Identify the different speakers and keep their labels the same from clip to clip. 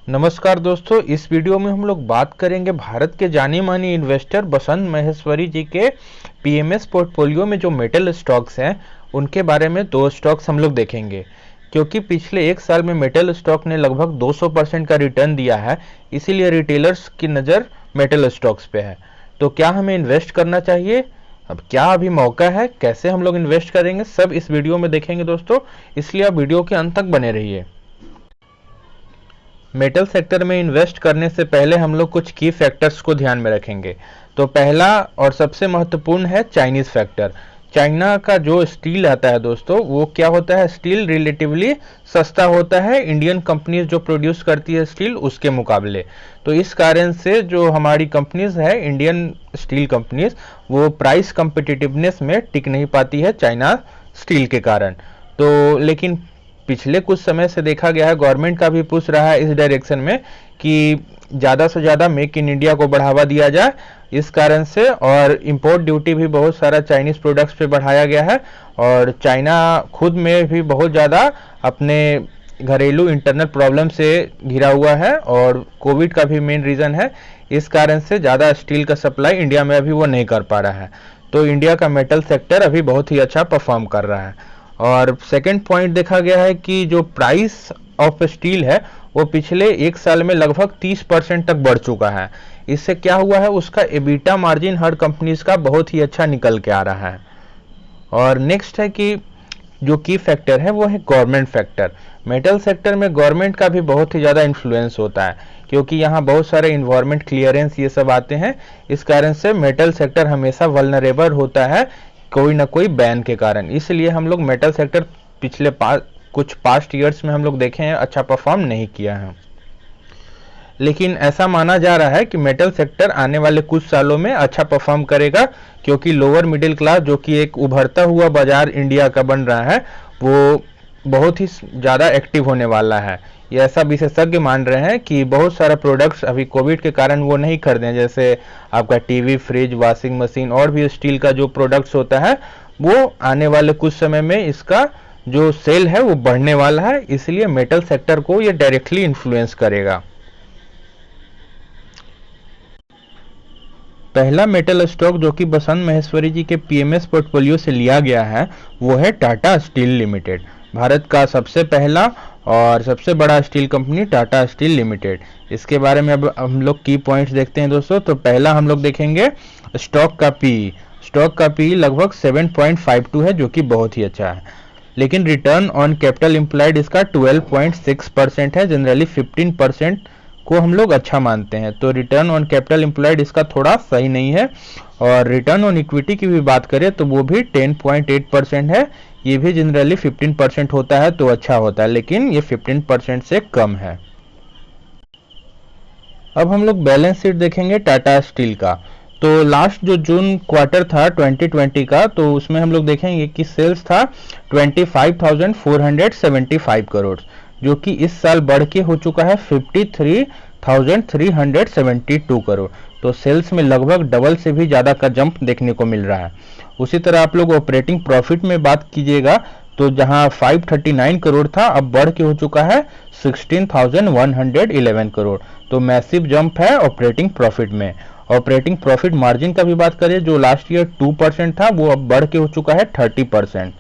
Speaker 1: नमस्कार दोस्तों, इस वीडियो में हम लोग बात करेंगे भारत के जाने माने इन्वेस्टर बसंत महेश्वरी जी के पीएमएस पोर्टफोलियो में जो मेटल स्टॉक्स हैं उनके बारे में दो स्टॉक्स हम लोग देखेंगे। क्योंकि पिछले एक साल में मेटल स्टॉक ने लगभग 200% का रिटर्न दिया है, इसीलिए रिटेलर्स की नज़र मेटल स्टॉक्स पे है। तो क्या हमें इन्वेस्ट करना चाहिए? अब क्या अभी मौका है? कैसे हम लोग इन्वेस्ट करेंगे, सब इस वीडियो में देखेंगे दोस्तों, इसलिए आप वीडियो के अंत तक बने रहिए। मेटल सेक्टर में इन्वेस्ट करने से पहले हम लोग कुछ की फैक्टर्स को ध्यान में रखेंगे। तो पहला और सबसे महत्वपूर्ण है चाइनीज फैक्टर। चाइना का जो स्टील आता है दोस्तों, वो क्या होता है, स्टील रिलेटिवली सस्ता होता है इंडियन कंपनीज जो प्रोड्यूस करती है स्टील उसके मुकाबले। तो इस कारण से जो हमारी कंपनीज है इंडियन स्टील कंपनीज, वो प्राइस कम्पिटिटिवनेस में टिक नहीं पाती है चाइना स्टील के कारण। तो लेकिन पिछले कुछ समय से देखा गया है, गवर्नमेंट का भी पुश रहा है इस डायरेक्शन में कि ज़्यादा से ज़्यादा मेक इन इंडिया को बढ़ावा दिया जाए। इस कारण से और इंपोर्ट ड्यूटी भी बहुत सारा चाइनीज प्रोडक्ट्स पे बढ़ाया गया है, और चाइना खुद में भी बहुत ज़्यादा अपने घरेलू इंटरनल प्रॉब्लम से घिरा हुआ है, और कोविड का भी मेन रीज़न है। इस कारण से ज़्यादा स्टील का सप्लाई इंडिया में अभी वो नहीं कर पा रहा है। तो इंडिया का मेटल सेक्टर अभी बहुत ही अच्छा परफॉर्म कर रहा है। और सेकंड पॉइंट देखा गया है कि जो प्राइस ऑफ स्टील है वो पिछले एक साल में लगभग 30% तक बढ़ चुका है। इससे क्या हुआ है, उसका एबिटा मार्जिन हर कंपनीज का बहुत ही अच्छा निकल के आ रहा है। और नेक्स्ट है कि जो की फैक्टर है वो है गवर्नमेंट फैक्टर। मेटल सेक्टर में गवर्नमेंट का भी बहुत ही ज़्यादा इन्फ्लुएंस होता है, क्योंकि यहाँ बहुत सारे इन्वायरमेंट क्लियरेंस ये सब आते हैं। इस कारण से मेटल सेक्टर हमेशा वल्नरेबल होता है कोई ना कोई बैन के कारण। इसलिए हम लोग मेटल सेक्टर पिछले कुछ पास्ट ईयर्स में हम लोग देखे हैं अच्छा परफॉर्म नहीं किया है। लेकिन ऐसा माना जा रहा है कि मेटल सेक्टर आने वाले कुछ सालों में अच्छा परफॉर्म करेगा, क्योंकि लोअर मिडिल क्लास जो कि एक उभरता हुआ बाजार इंडिया का बन रहा है, वो बहुत ही ज़्यादा एक्टिव होने वाला है। ये ऐसा विशेषज्ञ मान रहे हैं कि बहुत सारा प्रोडक्ट्स अभी कोविड के कारण वो नहीं खरीदे, जैसे आपका टीवी, फ्रिज, वॉशिंग मशीन और भी स्टील का जो प्रोडक्ट्स होता है, वो आने वाले कुछ समय में इसका जो सेल है वो बढ़ने वाला है। इसलिए मेटल सेक्टर को ये डायरेक्टली इन्फ्लुएंस करेगा। पहला मेटल स्टॉक जो कि बसंत महेश्वरी जी के पीएमएस पोर्टफोलियो से लिया गया है वो है टाटा स्टील लिमिटेड। भारत का सबसे पहला और सबसे बड़ा steel company Tata steel limited. इसके बारे में अब हम लोग की पॉइंट्स देखते हैं दोस्तों। तो पहला हम लोग देखेंगे स्टॉक का पी। स्टॉक का पी लगभग 7.52 है, जो कि बहुत ही अच्छा है। लेकिन रिटर्न ऑन कैपिटल एम्प्लॉयड इसका 12.6% है। जनरली 15% को हम लोग अच्छा मानते हैं, तो रिटर्न ऑन कैपिटल एम्प्लॉयड इसका थोड़ा सही नहीं है। और रिटर्न ऑन इक्विटी की भी बात करें तो वो भी 10.8% है। ये भी जनरली 15% होता है तो अच्छा होता है, लेकिन ये 15% से कम है। अब हम लोग बैलेंस शीट देखेंगे टाटा स्टील का। तो लास्ट जो जून क्वार्टर था 2020 का, तो उसमें हम लोग देखेंगे कि सेल्स था 25,475 करोड़, जो कि इस साल बढ़ के हो चुका है 53,372 करोड़। तो सेल्स में लगभग डबल से भी ज़्यादा का जंप देखने को मिल रहा है। उसी तरह आप लोग ऑपरेटिंग प्रॉफिट में बात कीजिएगा तो जहां 539 करोड़ था, अब बढ़ के हो चुका है 16,111 करोड़। तो मैसिव जंप है ऑपरेटिंग प्रॉफिट में। ऑपरेटिंग प्रॉफिट मार्जिन का भी बात करें, जो लास्ट ईयर 2% था वो अब बढ़ के हो चुका है 30%।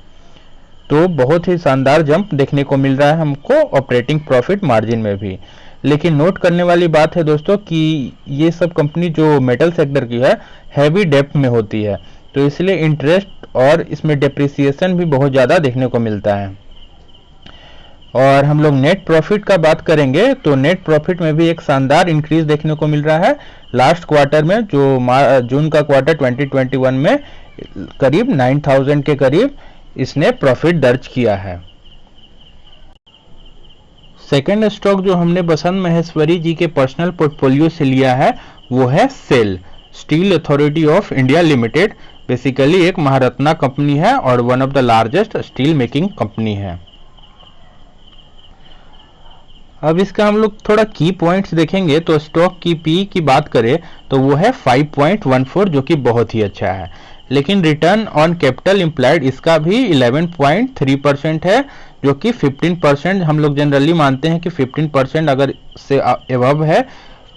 Speaker 1: तो बहुत ही शानदार जंप देखने को मिल रहा है हमको ऑपरेटिंग प्रॉफिट मार्जिन में भी। लेकिन नोट करने वाली बात है दोस्तों कि ये सब कंपनी जो मेटल सेक्टर की है हैवी डेप्थ में होती है, तो इसलिए इंटरेस्ट और इसमें डेप्रिसिएशन भी बहुत ज़्यादा देखने को मिलता है। और हम लोग नेट प्रॉफिट का बात करेंगे तो नेट प्रॉफिट में भी एक शानदार इंक्रीज देखने को मिल रहा है। लास्ट क्वार्टर में जो जून का क्वार्टर 2021 में करीब 9,000 के करीब इसने प्रॉफिट दर्ज किया है। सेकेंड स्टॉक जो हमने बसंत महेश्वरी जी के पर्सनल पोर्टफोलियो से लिया है वो है SAIL, steel authority of India limited. Basically एक महारत्ना कंपनी है और one of the largest steel making company है। अब इसका हम लोग थोड़ा की पॉइंट्स देखेंगे तो स्टॉक की पी की बात करें तो वो है 5.14, जो कि बहुत ही अच्छा है। लेकिन रिटर्न ऑन कैपिटल एम्प्लॉयड इसका भी 11.3% है, जो कि 15% हम लोग जनरली मानते हैं कि 15% अगर से एबव है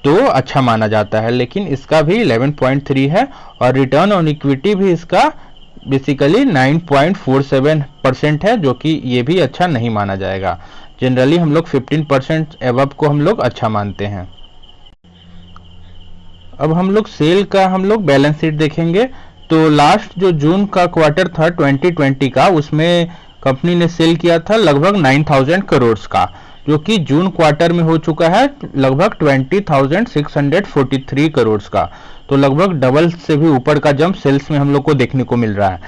Speaker 1: तो अच्छा माना जाता है, लेकिन इसका भी 11.3 है और रिटर्न ऑन इक्विटी भी इसका बेसिकली 9.47% है, जो कि ये भी अच्छा नहीं माना जाएगा। जनरली हम लोग 15% एबव को हम लोग अच्छा मानते हैं। अब हम लोग सेल का हम लोग बैलेंस शीट देखेंगे। तो लास्ट जो जून का क्वार्टर था 2020 का, उसमें कंपनी ने सेल किया था लगभग 9000 करोड़ का, जो कि जून क्वार्टर में हो चुका है लगभग 20,643 करोड़ का। तो लगभग डबल से भी ऊपर का जंप सेल्स में हम लोग को देखने को मिल रहा है।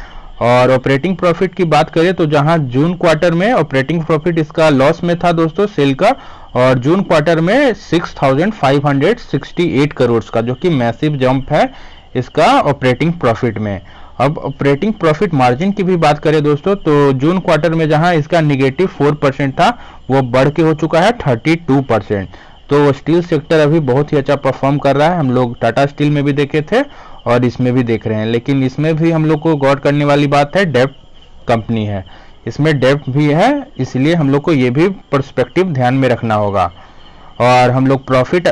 Speaker 1: और ऑपरेटिंग प्रॉफिट की बात करें तो जहां जून क्वार्टर में ऑपरेटिंग प्रॉफिट इसका लॉस में था दोस्तों सेल का, और जून क्वार्टर में 6568 करोड़ का, जो कि मैसिव जंप है इसका ऑपरेटिंग प्रॉफिट में। अब ऑपरेटिंग प्रॉफिट मार्जिन की भी बात करें दोस्तों, तो जून क्वार्टर में जहां इसका निगेटिव 4% था, वो बढ़ के हो चुका है 32%। तो स्टील सेक्टर अभी बहुत ही अच्छा परफॉर्म कर रहा है। हम लोग टाटा स्टील में भी देखे थे और इसमें भी देख रहे हैं, लेकिन इसमें भी हम लोग को गौर करने वाली बात है, डेब्ट कंपनी है, इसमें डेब्ट भी है, इसलिए हम लोग को ये भी पर्सपेक्टिव ध्यान में रखना होगा। और हम लोग प्रॉफिट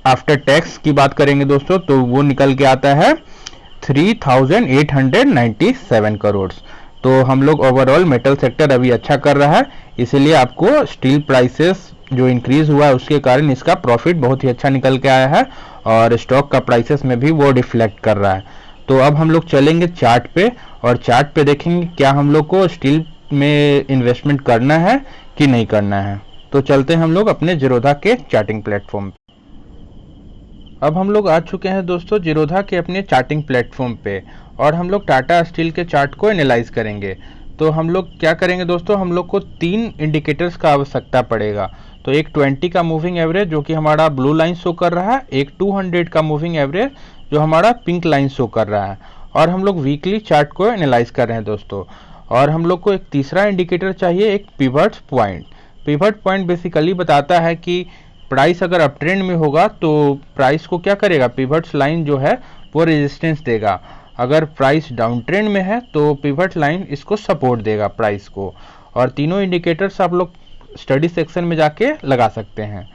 Speaker 1: आफ्टर टैक्स की बात करेंगे दोस्तों, तो वो निकल के आता है 3897 करोड़। तो हम लोग ओवरऑल मेटल सेक्टर अभी अच्छा कर रहा है, इसीलिए आपको स्टील प्राइसेस जो इंक्रीज हुआ है उसके कारण इसका प्रॉफिट बहुत ही अच्छा निकल के आया है और स्टॉक का प्राइसेस में भी वो रिफ्लेक्ट कर रहा है। तो अब हम लोग चलेंगे चार्ट पे और चार्ट पे देखेंगे क्या हम लोग को स्टील में इन्वेस्टमेंट करना है कि नहीं करना है। तो चलते हैं हम लोग अपने जीरोधा के चार्टिंग प्लेटफॉर्म पे। अब हम लोग आ चुके हैं दोस्तों जीरोधा के अपने चार्टिंग प्लेटफॉर्म पे और हम लोग टाटा स्टील के चार्ट को एनालाइज करेंगे। तो हम लोग क्या करेंगे दोस्तों, हम लोग को 3 इंडिकेटर्स का आवश्यकता पड़ेगा। तो एक 20 का मूविंग एवरेज जो कि हमारा ब्लू लाइन शो कर रहा है, एक 200 का मूविंग एवरेज जो हमारा पिंक लाइन शो कर रहा है, और हम लोग वीकली चार्ट को एनालाइज कर रहे हैं दोस्तों। और हम लोग को एक तीसरा इंडिकेटर चाहिए, एक pivot point. Pivot point basically बताता है कि प्राइस अगर अप ट्रेंड में होगा तो प्राइस को क्या करेगा, पिवट लाइन जो है वो रेजिस्टेंस देगा। अगर प्राइस डाउन ट्रेंड में है तो पिवट लाइन इसको सपोर्ट देगा प्राइस को। और तीनों इंडिकेटर्स आप लोग स्टडी सेक्शन में जाके लगा सकते हैं।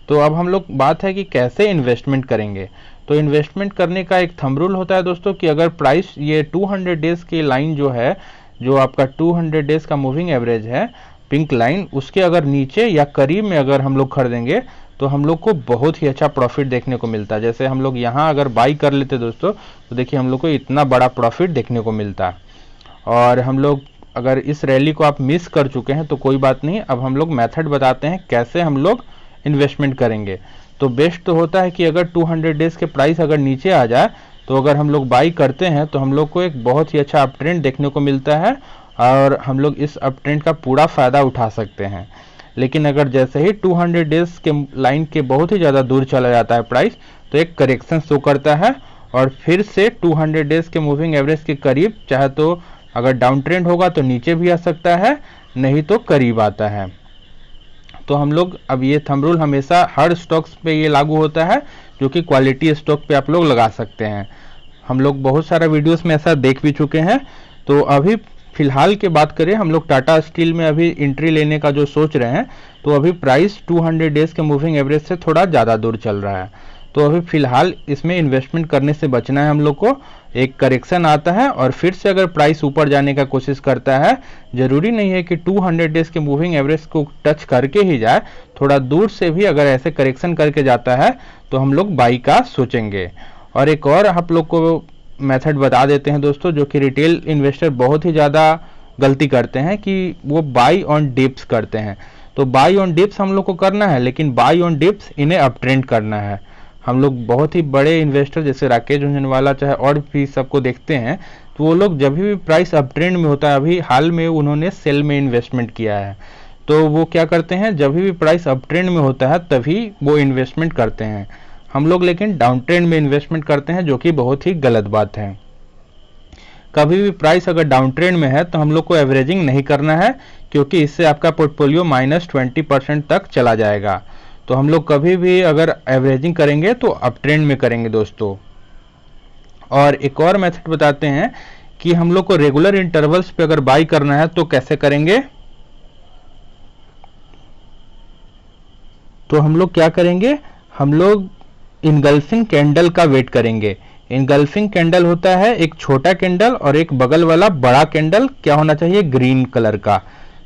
Speaker 1: तो अब हम लोग बात है कि कैसे इन्वेस्टमेंट करेंगे। तो इन्वेस्टमेंट करने का एक थंब रूल होता है दोस्तों कि अगर प्राइस ये 200 डेज की लाइन जो है, जो आपका 200 डेज का मूविंग एवरेज है पिंक लाइन, उसके अगर नीचे या करीब में अगर हम लोग खरीदेंगे तो हम लोग को बहुत ही अच्छा प्रॉफिट देखने को मिलता है। जैसे हम लोग यहाँ अगर बाई कर लेते दोस्तों तो देखिए हम लोग को इतना बड़ा प्रॉफिट देखने को मिलता है। और हम लोग अगर इस रैली को आप मिस कर चुके हैं तो कोई बात नहीं, अब हम लोग मेथड बताते हैं कैसे हम लोग इन्वेस्टमेंट करेंगे। तो बेस्ट तो होता है कि अगर 200 डेज के प्राइस अगर नीचे आ जाए तो अगर हम लोग बाई करते हैं तो हम लोग को एक बहुत ही अच्छा अप ट्रेंड देखने को मिलता है और हम लोग इस अप ट्रेंड का पूरा फ़ायदा उठा सकते हैं। लेकिन अगर जैसे ही 200 डेज के लाइन के बहुत ही ज़्यादा दूर चला जाता है प्राइस, तो एक करेक्शन शो करता है और फिर से 200 डेज के मूविंग एवरेज के करीब, चाहे तो अगर डाउन ट्रेंड होगा तो नीचे भी आ सकता है, नहीं तो करीब आता है। तो हम लोग अब ये थंब रूल हमेशा हर स्टॉक्स पे ये लागू होता है जो कि क्वालिटी स्टॉक पे आप लोग लगा सकते हैं। हम लोग बहुत सारा वीडियोस में ऐसा देख भी चुके हैं। तो अभी फिलहाल की बात करें, हम लोग टाटा स्टील में अभी एंट्री लेने का जो सोच रहे हैं, तो अभी प्राइस 200 डेज के मूविंग एवरेज से थोड़ा ज़्यादा दूर चल रहा है। तो अभी फिलहाल इसमें इन्वेस्टमेंट करने से बचना है हम लोग को। एक करेक्शन आता है और फिर से अगर प्राइस ऊपर जाने का कोशिश करता है, जरूरी नहीं है कि 200 डेज के मूविंग एवरेज को टच करके ही जाए, थोड़ा दूर से भी अगर ऐसे करेक्शन करके जाता है तो हम लोग बाई का सोचेंगे। और एक और आप लोग को मेथड बता देते हैं दोस्तों, जो कि रिटेल इन्वेस्टर बहुत ही ज़्यादा गलती करते हैं कि वो बाई ऑन डिप्स करते हैं। तो बाई ऑन डिप्स हम लोग को करना है, लेकिन बाई ऑन डिप्स इन्हें अप ट्रेंड करना है। हम लोग बहुत ही बड़े इन्वेस्टर जैसे राकेश झुनझुनवाला चाहे और भी सबको देखते हैं, तो वो लोग जब भी प्राइस अप ट्रेंड में होता है, अभी हाल में उन्होंने सेल में इन्वेस्टमेंट किया है, तो वो क्या करते हैं, जब भी प्राइस अप ट्रेंड में होता है तभी वो इन्वेस्टमेंट करते हैं। हम लोग लेकिन डाउन ट्रेंड में इन्वेस्टमेंट करते हैं, जो कि बहुत ही गलत बात है। कभी भी प्राइस अगर डाउन ट्रेंड में है तो हम लोग को एवरेजिंग नहीं करना है, क्योंकि इससे आपका पोर्टफोलियो -20% तक चला जाएगा। तो हम लोग कभी भी अगर एवरेजिंग करेंगे तो अप ट्रेंड में करेंगे दोस्तों। और एक और मेथड बताते हैं कि हम लोग को रेगुलर इंटरवल्स पे अगर बाई करना है तो कैसे करेंगे। तो हम लोग क्या करेंगे, हम लोग इनगल्फिंग कैंडल का वेट करेंगे। इनगल्फिंग कैंडल होता है एक छोटा कैंडल और एक बगल वाला बड़ा कैंडल क्या होना चाहिए, ग्रीन कलर का।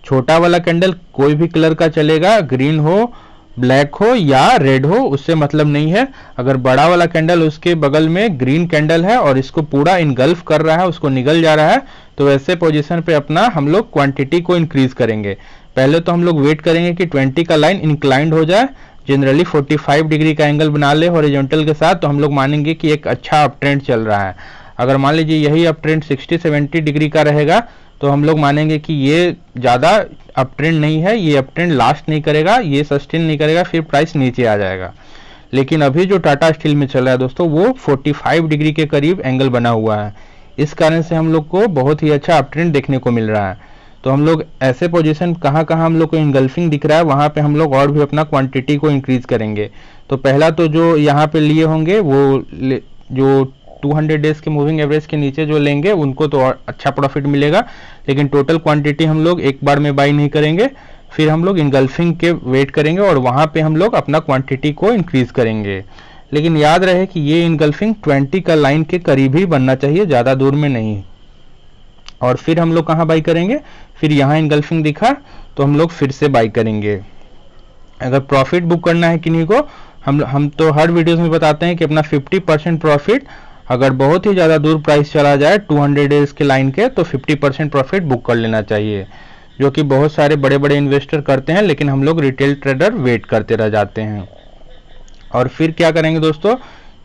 Speaker 1: छोटा वाला कैंडल कोई भी कलर का चलेगा, ग्रीन हो, ब्लैक हो या रेड हो, उससे मतलब नहीं है। अगर बड़ा वाला कैंडल उसके बगल में ग्रीन कैंडल है और इसको पूरा इनगल्फ कर रहा है, उसको निगल जा रहा है, तो वैसे पोजीशन पे अपना हम लोग क्वांटिटी को इंक्रीज करेंगे। पहले तो हम लोग वेट करेंगे कि 20 का लाइन इंक्लाइंड हो जाए, जनरली 45 डिग्री का एंगल बना ले हॉरिजॉन्टल के साथ, तो हम लोग मानेंगे कि एक अच्छा अप ट्रेंड चल रहा है। अगर मान लीजिए यही अप ट्रेंड 60-70 डिग्री का रहेगा तो हम लोग मानेंगे कि ये ज़्यादा अप ट्रेंड नहीं है, ये अप ट्रेंड लास्ट नहीं करेगा, ये सस्टेन नहीं करेगा, फिर प्राइस नीचे आ जाएगा। लेकिन अभी जो टाटा स्टील में चल रहा है दोस्तों, वो 45 डिग्री के करीब एंगल बना हुआ है। इस कारण से हम लोग को बहुत ही अच्छा अप ट्रेंड देखने को मिल रहा है। तो हम लोग ऐसे पोजीशन कहाँ हम लोग को इनगल्फिंग दिख रहा है, वहाँ पे हम लोग और भी अपना क्वांटिटी को इंक्रीज करेंगे। तो पहला तो जो यहाँ पे लिए होंगे वो जो 200 डेज के मूविंग एवरेज के नीचे जो लेंगे उनको तो और अच्छा प्रॉफिट मिलेगा, लेकिन टोटल क्वांटिटी हम लोग एक बार में बाई नहीं करेंगे। फिर हम लोग इनगल्फिंग के वेट करेंगे और वहाँ पे हम लोग अपना क्वांटिटी को इंक्रीज करेंगे। लेकिन याद रहे कि ये इनगल्फिंग 20 का लाइन के करीब ही बनना चाहिए, ज़्यादा दूर में नहीं। और फिर हम लोग कहाँ बाई करेंगे, फिर यहाँ इनगल्फिंग दिखा तो हम लोग फिर से बाई करेंगे। अगर प्रॉफिट बुक करना है किन्हीं को, हम तो हर वीडियोस में बताते हैं कि अपना 50% प्रॉफिट, अगर बहुत ही ज़्यादा दूर प्राइस चला जाए 200 डेज के लाइन के, तो 50% प्रॉफिट बुक कर लेना चाहिए, जो कि बहुत सारे बड़े बड़े इन्वेस्टर करते हैं, लेकिन हम लोग रिटेल ट्रेडर वेट करते रह जाते हैं। और फिर क्या करेंगे दोस्तों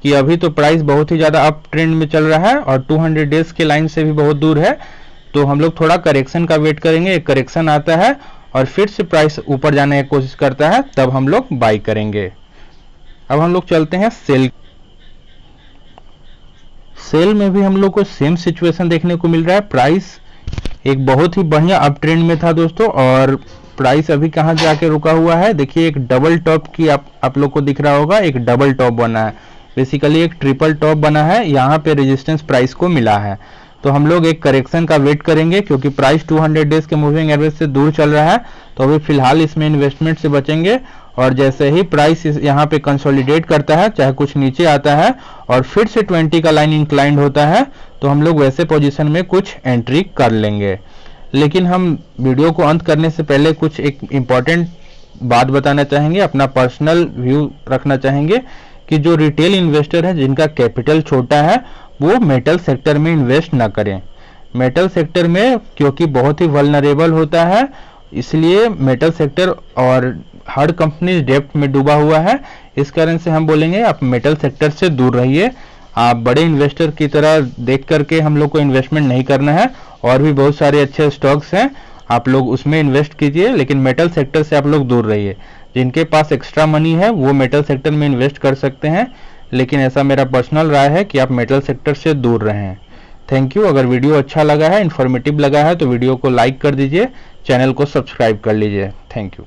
Speaker 1: कि अभी तो प्राइस बहुत ही ज़्यादा अप ट्रेंड में चल रहा है और 200 डेज के लाइन से भी बहुत दूर है, तो हम लोग थोड़ा करेक्शन का वेट करेंगे। एक करेक्शन आता है और फिर से प्राइस ऊपर जाने की कोशिश करता है, तब हम लोग बाई करेंगे। अब हम लोग चलते हैं सेल में भी हम लोग को सेम सिचुएशन देखने को मिल रहा है। प्राइस एक बहुत ही बढ़िया अप ट्रेंड में था दोस्तों, और प्राइस अभी कहाँ जाके रुका हुआ है, देखिए एक डबल टॉप की आप लोग को दिख रहा होगा, एक डबल टॉप बना है, बेसिकली एक ट्रिपल टॉप बना है, यहाँ पे रेजिस्टेंस प्राइस को मिला है। तो हम लोग एक करेक्शन का वेट करेंगे, क्योंकि प्राइस 200 डेज के मूविंग एवरेज से दूर चल रहा है, तो अभी फिलहाल इसमें इन्वेस्टमेंट से बचेंगे। और जैसे ही प्राइस यहाँ पे कंसोलिडेट करता है, चाहे कुछ नीचे आता है और फिर से 20 का लाइन इंक्लाइंड होता है, तो हम लोग वैसे पोजीशन में कुछ एंट्री कर लेंगे। लेकिन हम वीडियो को अंत करने से पहले कुछ एक इम्पॉर्टेंट बात बताना चाहेंगे, अपना पर्सनल व्यू रखना चाहेंगे कि जो रिटेल इन्वेस्टर है जिनका कैपिटल छोटा है, वो मेटल सेक्टर में इन्वेस्ट ना करें। मेटल सेक्टर में क्योंकि बहुत ही वल्नरेबल होता है, इसलिए मेटल सेक्टर और हर कंपनी डेब्ट में डूबा हुआ है। इस कारण से हम बोलेंगे आप मेटल सेक्टर से दूर रहिए। आप बड़े इन्वेस्टर की तरह देख करके हम लोग को इन्वेस्टमेंट नहीं करना है, और भी बहुत सारे अच्छे स्टॉक्स हैं, आप लोग उसमें इन्वेस्ट कीजिए, लेकिन मेटल सेक्टर से आप लोग दूर रहिए। जिनके पास एक्स्ट्रा मनी है वो मेटल सेक्टर में इन्वेस्ट कर सकते हैं, लेकिन ऐसा मेरा पर्सनल राय है कि आप मेटल सेक्टर से दूर रहें। Thank you. अगर वीडियो अच्छा लगा है, इन्फॉर्मेटिव लगा है, तो वीडियो को लाइक कर दीजिए, चैनल को सब्सक्राइब कर लीजिए। Thank you.